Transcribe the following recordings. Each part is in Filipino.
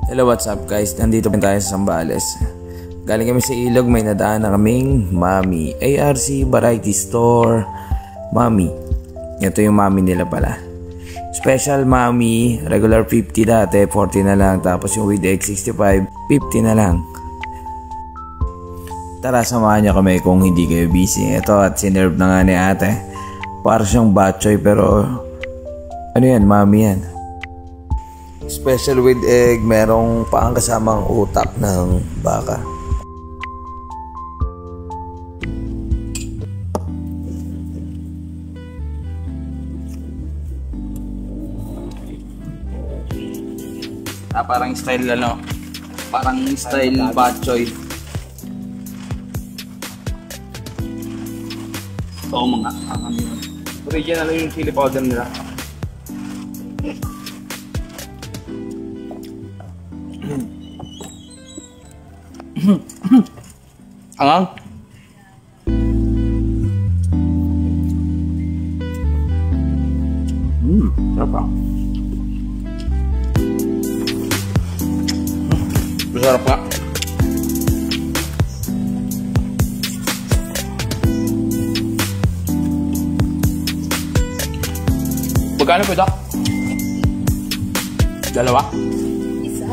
Hello, what's up guys? Nandito pa tayo sa Zambales. Galing kami sa ilog, may nadaan na kaming Mami. ARC Variety Store Mami. Ito yung Mami nila pala. Special Mami, regular 50 dati, 40 na lang. Tapos yung with egg 65, 50 na lang. Tara, samahan niyo kami kung hindi kayo busy. Ito at sinerve na nga ni ate. Para siyang batchoy pero ano yan, Mami yan. Special with egg, merong pang kasamang utak ng baka. Parang style parang style batchoy. Oo mga original yung chili powder nila. Angang? Sarap ah. Masarap nga. Magkano po ito? Dalawa? Isa.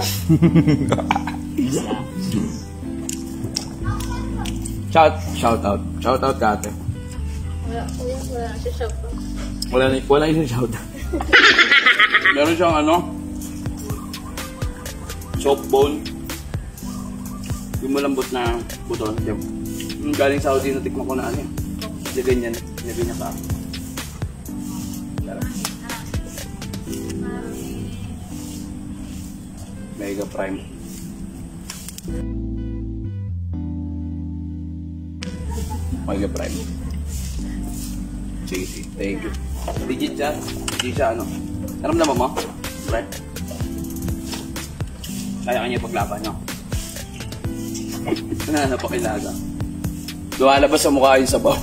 Shout out ka ate. Wala siya shout out. Wala yung shout out. Meron siyang soap bone. Yung malambot na buto. Yung galing Saudi na tikman ko na yan. Lagay niya pa. Mega Prime. Mega Prime. Sige. Thank you. Legit siya. Hindi siya naramdaman mo? Right? Kaya kanya paglaban nyo. Napakilaga. Lumalabas sa mukha yung sabaw.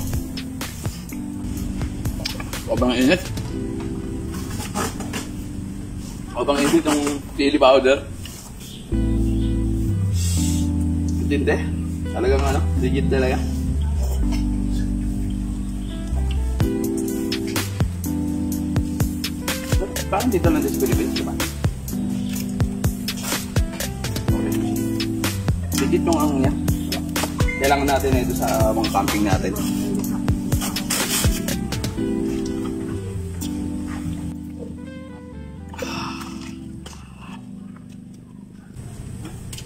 Sobrang init. Sobrang init yung chili powder. Hindi. Talagang legit talaga. Parang dito lang sa Philippines, diba? Okay. Legit yung niya. Kailangan natin ito sa mga camping natin.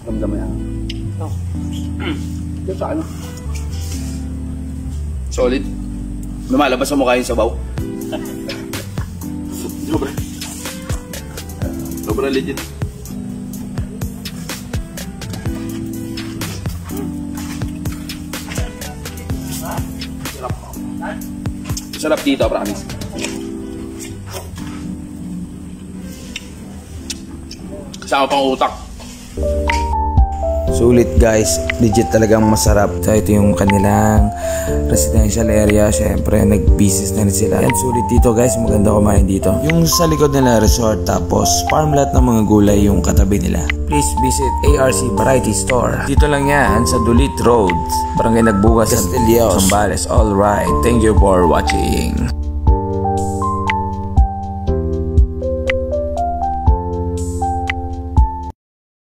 Ramdam mo yan. Ito sa solid. Lumalabas sa mukha yung sabaw. Sobrang legit. Sarap dito, promise. Kasama pang utak. Sulit guys, legit talagang masarap. So ito yung kanilang residential area. Syempre nag-business na rin sila. And sulit dito guys, maganda kumain dito. Yung sa likod nila resort, tapos farmland ng mga gulay yung katabi nila. Please visit ARC Variety Store. Dito lang yan sa Dulit Road, Barangay Nagbukas, Castilleos, Zambales. Alright, thank you for watching.